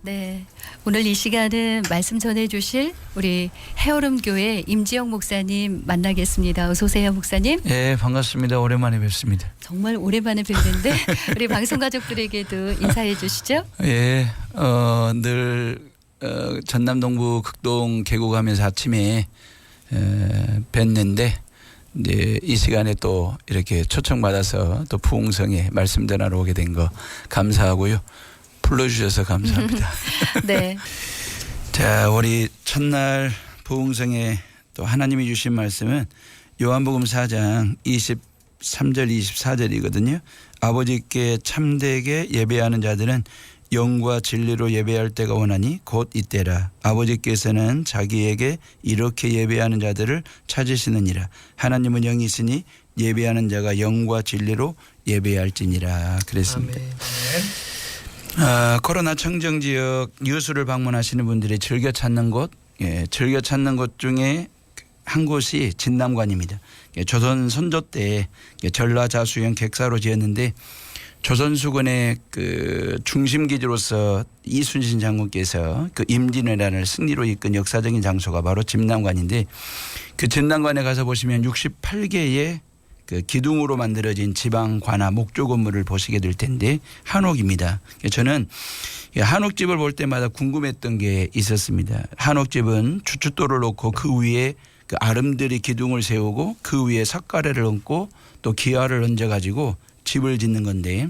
네, 오늘 이 시간은 말씀 전해주실 우리 해오름교회 임지영 목사님 만나겠습니다. 어서 오세요, 목사님. 예, 반갑습니다. 오랜만에 뵙습니다. 정말 오랜만에 뵙는데 우리 방송 가족들에게도 인사해 주시죠. 예, 늘 전남 동부 극동 계곡하면서 아침에 뵀는데 이제 이 시간에 또 이렇게 초청받아서 또 부흥성에 말씀 전하러 오게 된 거 감사하고요. 불러주셔서 감사합니다. 네. 자, 우리 첫날 부흥성에 또 하나님이 주신 말씀은 요한복음 4장 23절 24절이거든요. 아버지께 참되게 예배하는 자들은 영과 진리로 예배할 때가 오나니 곧 이때라. 아버지께서는 자기에게 이렇게 예배하는 자들을 찾으시느니라. 하나님은 영이 있으니 예배하는 자가 영과 진리로 예배할지니라. 그랬습니다. 아멘. 코로나 청정지역 여수를 방문하시는 분들이 즐겨 찾는 곳, 즐겨 찾는 곳 중에 한 곳이 진남관입니다. 조선 선조 때 전라자수형 객사로 지었는데 조선수군의 그 중심기지로서 이순신 장군께서 그 임진왜란을 승리로 이끈 역사적인 장소가 바로 진남관인데 그 진남관에 가서 보시면 68개의 그 기둥으로 만들어진 지방 관아 목조 건물을 보시게 될 텐데 한옥입니다. 저는 한옥집을 볼 때마다 궁금했던 게 있었습니다. 한옥집은 주춧돌을 놓고 그 위에 그 아름드리 기둥을 세우고 그 위에 석가래를 얹고 또 기와를 얹어 가지고 집을 짓는 건데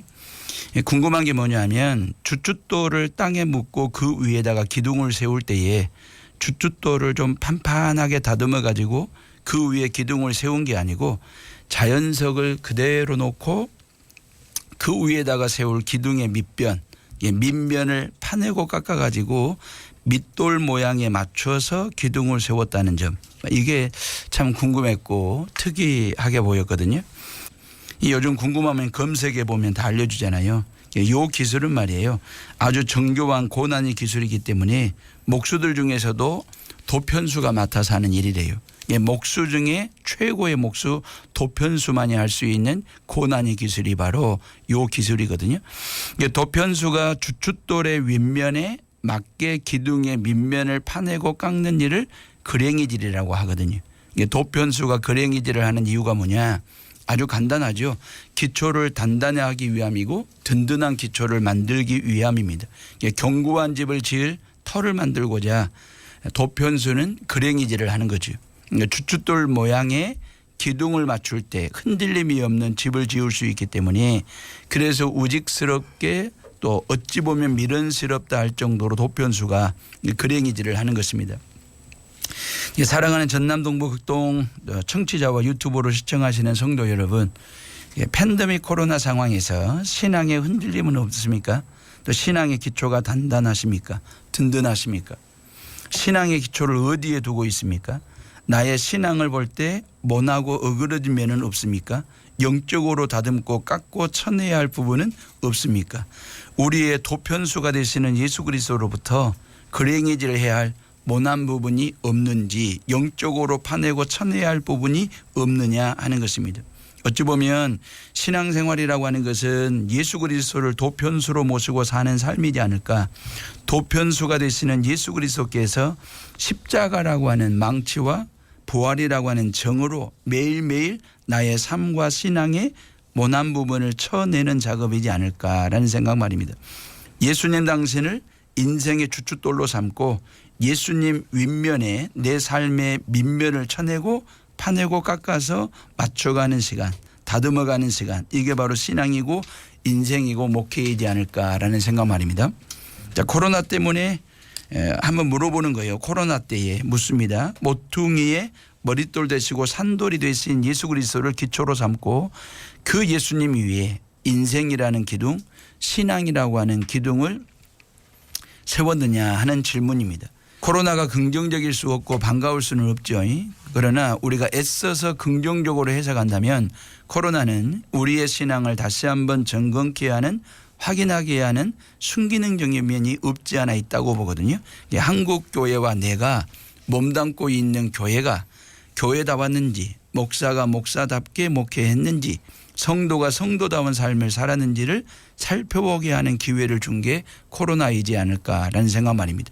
궁금한 게 뭐냐면 주춧돌을 땅에 묻고 그 위에다가 기둥을 세울 때에 주춧돌을 좀 판판하게 다듬어 가지고 그 위에 기둥을 세운 게 아니고 자연석을 그대로 놓고 그 위에다가 세울 기둥의 밑변, 밑면을 파내고 깎아가지고 밑돌 모양에 맞춰서 기둥을 세웠다는 점. 이게 참 궁금했고 특이하게 보였거든요. 요즘 궁금하면 검색해 보면 다 알려주잖아요. 이 기술은 말이에요. 아주 정교한 고난의 기술이기 때문에 목수들 중에서도 도편수가 맡아서 하는 일이래요. 목수 중에 최고의 목수 도편수만이 할 수 있는 고난의 기술이 바로 요 기술이거든요. 도편수가 주춧돌의 윗면에 맞게 기둥의 밑면을 파내고 깎는 일을 그랭이질이라고 하거든요. 도편수가 그랭이질을 하는 이유가 뭐냐? 아주 간단하죠. 기초를 단단히 하기 위함이고 든든한 기초를 만들기 위함입니다. 견고한 집을 지을 터를 만들고자 도편수는 그랭이질을 하는 거죠. 주춧돌 모양의 기둥을 맞출 때 흔들림이 없는 집을 지을 수 있기 때문에 그래서 우직스럽게 또 어찌 보면 미련스럽다 할 정도로 도편수가 그랭이질을 하는 것입니다. 사랑하는 전남 동부 극동 청취자와 유튜브로 시청하시는 성도 여러분, 팬데믹 코로나 상황에서 신앙의 흔들림은 없습니까? 또 신앙의 기초가 단단하십니까? 든든하십니까? 신앙의 기초를 어디에 두고 있습니까? 나의 신앙을 볼 때 모나고 어그러진 면은 없습니까? 영적으로 다듬고 깎고 쳐내야 할 부분은 없습니까? 우리의 도편수가 되시는 예수 그리스도로부터 그랭이질을 해야 할 모난 부분이 없는지 영적으로 파내고 쳐내야 할 부분이 없느냐 하는 것입니다. 어찌 보면 신앙생활이라고 하는 것은 예수 그리스도를 도편수로 모시고 사는 삶이지 않을까. 도편수가 되시는 예수 그리스도께서 십자가라고 하는 망치와 부활이라고 하는 정으로 매일매일 나의 삶과 신앙의 모난 부분을 쳐내는 작업이지 않을까라는 생각 말입니다. 예수님 당신을 인생의 주춧돌로 삼고 예수님 윗면에 내 삶의 밑면을 쳐내고 파내고 깎아서 맞춰가는 시간, 다듬어가는 시간, 이게 바로 신앙이고 인생이고 목회이지 않을까라는 생각 말입니다. 자, 코로나 때문에 한번 물어보는 거예요. 코로나 때에 묻습니다. 모퉁이에 머릿돌 되시고 산돌이 되신 예수 그리스도를 기초로 삼고 그 예수님 위에 인생이라는 기둥, 신앙이라고 하는 기둥을 세웠느냐 하는 질문입니다. 코로나가 긍정적일 수 없고 반가울 수는 없죠. 그러나 우리가 애써서 긍정적으로 해석한다면 코로나는 우리의 신앙을 다시 한번 점검케 하는 확인하게 하는 순기능적인 면이 없지 않아 있다고 보거든요. 한국 교회와 내가 몸담고 있는 교회가 교회다웠는지 목사가 목사답게 목회했는지 성도가 성도다운 삶을 살았는지를 살펴보게 하는 기회를 준 게 코로나이지 않을까라는 생각 말입니다.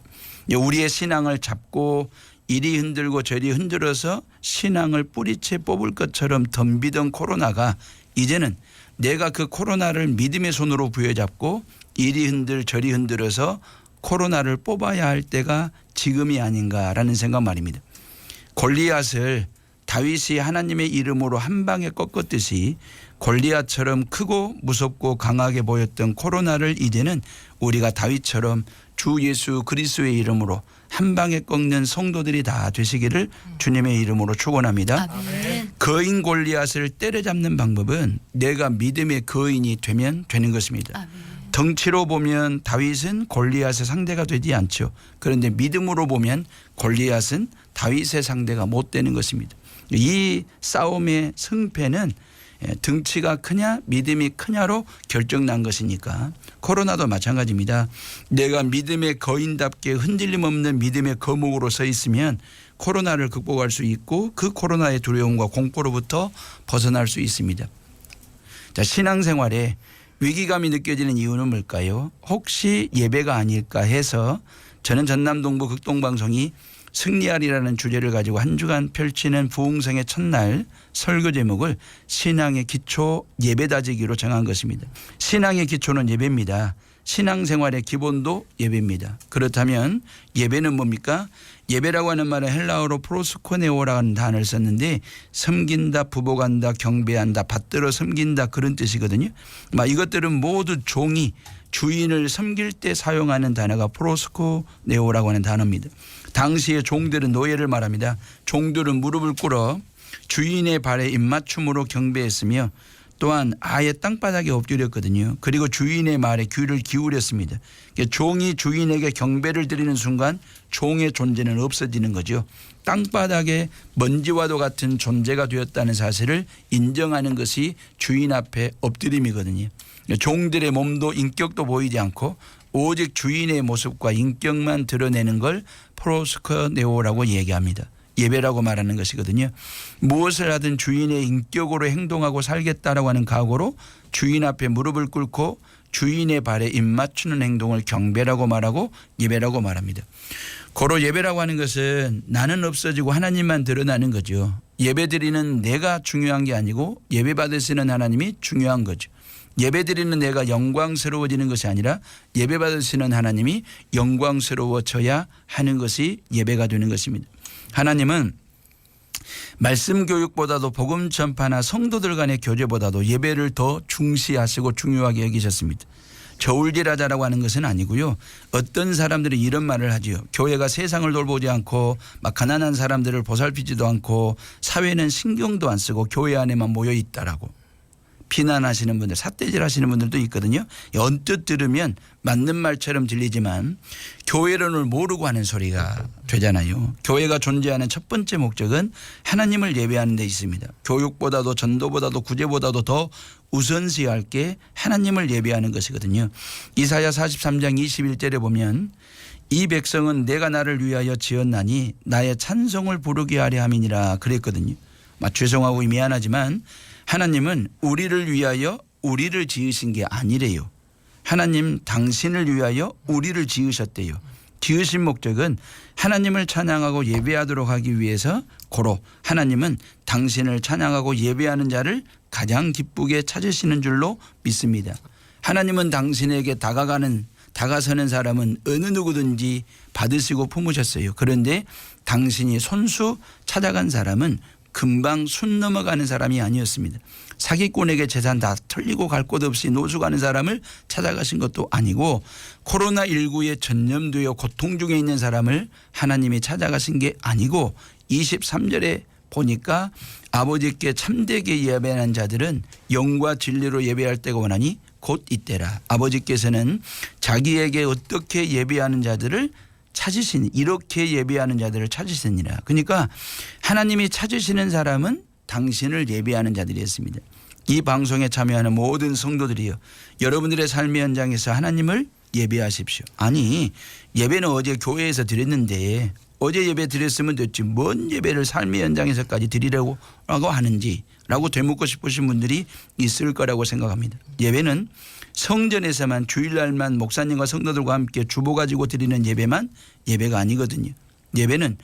우리의 신앙을 잡고 이리 흔들고 저리 흔들어서 신앙을 뿌리채 뽑을 것처럼 덤비던 코로나가 이제는 내가 그 코로나를 믿음의 손으로 부여잡고 이리 흔들 저리 흔들어서 코로나를 뽑아야 할 때가 지금이 아닌가라는 생각 말입니다. 골리앗을 다윗이 하나님의 이름으로 한 방에 꺾었듯이 골리앗처럼 크고 무섭고 강하게 보였던 코로나를 이제는 우리가 다윗처럼 주 예수 그리스도의 이름으로 한 방에 꺾는 성도들이 다 되시기를 주님의 이름으로 축원합니다. 아멘. 거인 골리앗을 때려잡는 방법은 내가 믿음의 거인이 되면 되는 것입니다. 아멘. 덩치로 보면 다윗은 골리앗의 상대가 되지 않죠. 그런데 믿음으로 보면 골리앗은 다윗의 상대가 못 되는 것입니다. 이 싸움의 승패는 등치가 크냐 믿음이 크냐로 결정난 것이니까 코로나도 마찬가지입니다. 내가 믿음의 거인답게 흔들림 없는 믿음의 거목으로 서 있으면 코로나를 극복할 수 있고 그 코로나의 두려움과 공포로부터 벗어날 수 있습니다. 자, 신앙생활에 위기감이 느껴지는 이유는 뭘까요? 혹시 예배가 아닐까 해서 저는 전남 동부 극동방송이 승리하리라는 주제를 가지고 한 주간 펼치는 부흥성의 첫날 설교 제목을 신앙의 기초 예배다지기로 정한 것입니다. 신앙의 기초는 예배입니다. 신앙생활의 기본도 예배입니다. 그렇다면 예배는 뭡니까? 예배라고 하는 말은 헬라어로 프로스코네오라는 단어를 썼는데 섬긴다, 부복한다, 경배한다, 받들어 섬긴다 그런 뜻이거든요. 이것들은 모두 종이 주인을 섬길 때 사용하는 단어가 프로스코네오라고 하는 단어입니다. 당시의 종들은 노예를 말합니다. 종들은 무릎을 꿇어 주인의 발에 입맞춤으로 경배했으며 또한 아예 땅바닥에 엎드렸거든요. 그리고 주인의 말에 귀를 기울였습니다. 종이 주인에게 경배를 드리는 순간 종의 존재는 없어지는 거죠. 땅바닥에 먼지와도 같은 존재가 되었다는 사실을 인정하는 것이 주인 앞에 엎드림이거든요. 종들의 몸도 인격도 보이지 않고 오직 주인의 모습과 인격만 드러내는 걸 프로스코네오라고 얘기합니다. 예배라고 말하는 것이거든요. 무엇을 하든 주인의 인격으로 행동하고 살겠다라고 하는 각오로 주인 앞에 무릎을 꿇고 주인의 발에 입맞추는 행동을 경배라고 말하고 예배라고 말합니다. 고로 예배라고 하는 것은 나는 없어지고 하나님만 드러나는 거죠. 예배드리는 내가 중요한 게 아니고 예배 받으시는 하나님이 중요한 거죠. 예배드리는 내가 영광스러워지는 것이 아니라 예배 받으시는 하나님이 영광스러워져야 하는 것이 예배가 되는 것입니다. 하나님은 말씀 교육보다도 복음 전파나 성도들 간의 교제보다도 예배를 더 중시하시고 중요하게 여기셨습니다. 저울질하자라고 하는 것은 아니고요. 어떤 사람들이 이런 말을 하지요. 교회가 세상을 돌보지 않고 막 가난한 사람들을 보살피지도 않고 사회는 신경도 안 쓰고 교회 안에만 모여 있다라고. 비난하시는 분들, 삿대질 하시는 분들도 있거든요. 언뜻 들으면 맞는 말처럼 들리지만 교회론을 모르고 하는 소리가 되잖아요. 교회가 존재하는 첫 번째 목적은 하나님을 예배하는 데 있습니다. 교육보다도 전도보다도 구제보다도 더 우선시할 게 하나님을 예배하는 것이거든요. 이사야 43장 21절에 보면 이 백성은 내가 나를 위하여 지었나니 나의 찬송을 부르게 하려 함이니라 그랬거든요. 죄송하고 미안하지만 하나님은 우리를 위하여 우리를 지으신 게 아니래요. 하나님 당신을 위하여 우리를 지으셨대요. 지으신 목적은 하나님을 찬양하고 예배하도록 하기 위해서 고로 하나님은 당신을 찬양하고 예배하는 자를 가장 기쁘게 찾으시는 줄로 믿습니다. 하나님은 당신에게 다가서는 사람은 어느 누구든지 받으시고 품으셨어요. 그런데 당신이 손수 찾아간 사람은 금방 순 넘어가는 사람이 아니었습니다. 사기꾼에게 재산 다 털리고 갈 곳 없이 노숙하는 사람을 찾아가신 것도 아니고 코로나19에 전염되어 고통 중에 있는 사람을 하나님이 찾아가신 게 아니고 23절에 보니까 아버지께 참되게 예배하는 자들은 영과 진리로 예배할 때가 오나니 곧 이때라. 아버지께서는 자기에게 어떻게 예배하는 자들을 찾으시니 이렇게 예배하는 자들을 찾으시니라. 그러니까 하나님이 찾으시는 사람은 당신을 예배하는 자들이었습니다. 이 방송에 참여하는 모든 성도들이요. 여러분들의 삶의 현장에서 하나님을 예배하십시오. 아니 예배는 어제 교회에서 드렸는데 어제 예배 드렸으면 됐지 뭔 예배를 삶의 현장에서까지 드리려고 하는지라고 되묻고 싶으신 분들이 있을 거라고 생각합니다. 예배는 성전에서만 주일날만 목사님과 성도들과 함께 주보 가지고 드리는 예배만 예배가 아니거든요. 예배는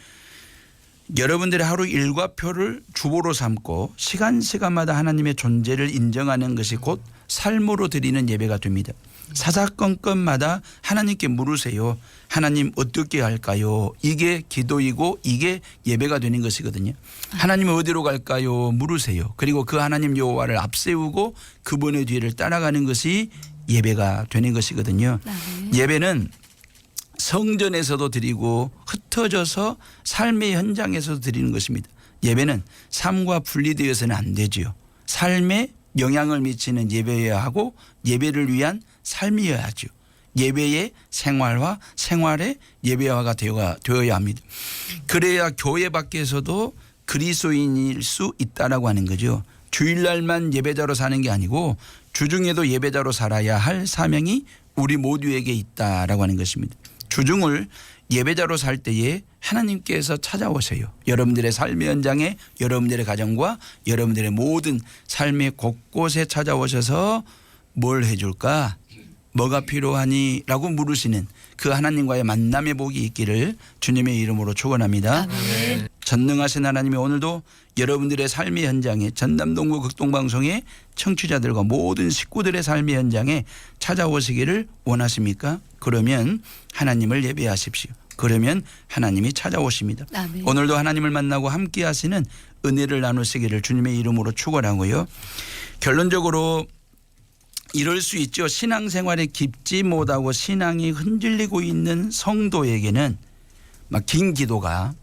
여러분들의 하루 일과표를 주보로 삼고 시간마다 하나님의 존재를 인정하는 것이 곧 삶으로 드리는 예배가 됩니다. 사사건건마다 하나님께 물으세요. 하나님 어떻게 할까요? 이게 기도이고 이게 예배가 되는 것이거든요. 하나님 어디로 갈까요? 물으세요. 그리고 그 하나님 여호와를 앞세우고 그분의 뒤를 따라가는 것이 예배가 되는 것이거든요. 예배는 성전에서도 드리고 흩어져서 삶의 현장에서도 드리는 것입니다. 예배는 삶과 분리되어서는 안 되지요. 삶에 영향을 미치는 예배여야 하고 예배를 위한 삶이어야 하죠. 예배의 생활화, 생활의 예배화가 되어야 합니다. 그래야 교회 밖에서도 그리스도인일 수 있다라고 하는 거죠. 주일날만 예배자로 사는 게 아니고 주중에도 예배자로 살아야 할 사명이 우리 모두에게 있다라고 하는 것입니다. 주중을 예배자로 살 때에 하나님께서 찾아오세요. 여러분들의 삶의 현장에 여러분들의 가정과 여러분들의 모든 삶의 곳곳에 찾아오셔서 뭘 해줄까? 뭐가 필요하니? 라고 물으시는 그 하나님과의 만남의 복이 있기를 주님의 이름으로 축원합니다. 아멘. 전능하신 하나님이 오늘도 여러분들의 삶의 현장에 전남동구 극동방송의 청취자들과 모든 식구들의 삶의 현장에 찾아오시기를 원하십니까? 그러면 하나님을 예배하십시오. 그러면 하나님이 찾아오십니다. 아멘. 오늘도 하나님을 만나고 함께 하시는 은혜를 나누시기를 주님의 이름으로 축원하고요. 결론적으로 이럴 수 있죠. 신앙생활에 깊지 못하고 신앙이 흔들리고 있는 성도에게는 막 긴 기도가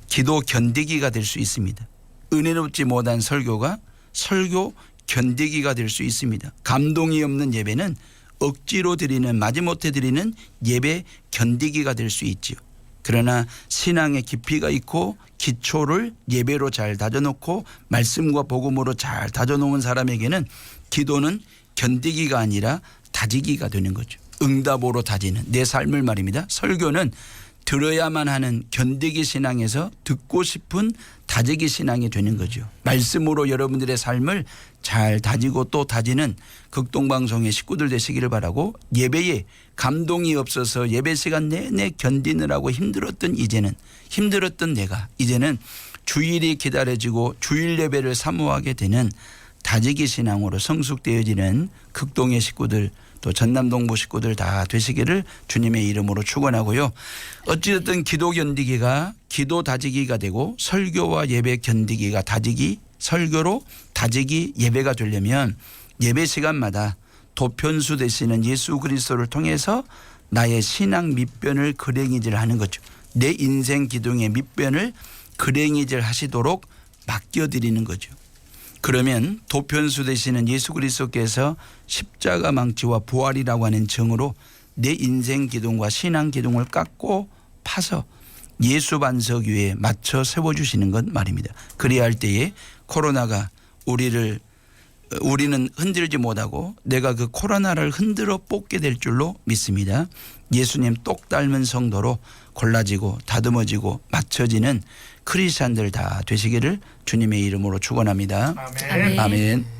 기도 견디기가 될 수 있습니다. 은혜롭지 못한 설교가 설교 견디기가 될 수 있습니다. 감동이 없는 예배는 억지로 드리는 마지못해 드리는 예배 견디기가 될 수 있지요. 그러나 신앙의 깊이가 있고 기초를 예배로 잘 다져놓고 말씀과 복음으로 잘 다져놓은 사람에게는 기도는 견디기가 아니라 다지기가 되는 거죠. 응답으로 다지는 내 삶을 말입니다. 설교는 들어야만 하는 견디기 신앙에서 듣고 싶은 다지기 신앙이 되는 거죠. 말씀으로 여러분들의 삶을 잘 다지고 또 다지는 극동방송의 식구들 되시기를 바라고, 예배에 감동이 없어서 예배 시간 내내 견디느라고 힘들었던 내가 이제는 주일이 기다려지고 주일 예배를 사모하게 되는 다지기 신앙으로 성숙되어지는 극동의 식구들 또 전남동부 식구들 다 되시기를 주님의 이름으로 축원하고요. 어찌됐든 기도 견디기가 기도 다지기가 되고 설교와 예배 견디기가 다지기, 설교로 다지기, 예배가 되려면 예배 시간마다 도편수 되시는 예수 그리스도를 통해서 나의 신앙 밑변을 그랭이질 하는 거죠. 내 인생 기둥의 밑변을 그랭이질 하시도록 맡겨드리는 거죠. 그러면 도편수 되시는 예수 그리스도께서 십자가 망치와 부활이라고 하는 정으로 내 인생 기둥과 신앙 기둥을 깎고 파서 예수 반석 위에 맞춰 세워주시는 것 말입니다. 그래야 할 때에 코로나가 우리는 흔들지 못하고 내가 그 코로나를 흔들어 뽑게 될 줄로 믿습니다. 예수님 똑 닮은 성도로 골라지고 다듬어지고 맞춰지는 크리스찬들 다 되시기를 주님의 이름으로 축원합니다. 아멘. 아멘.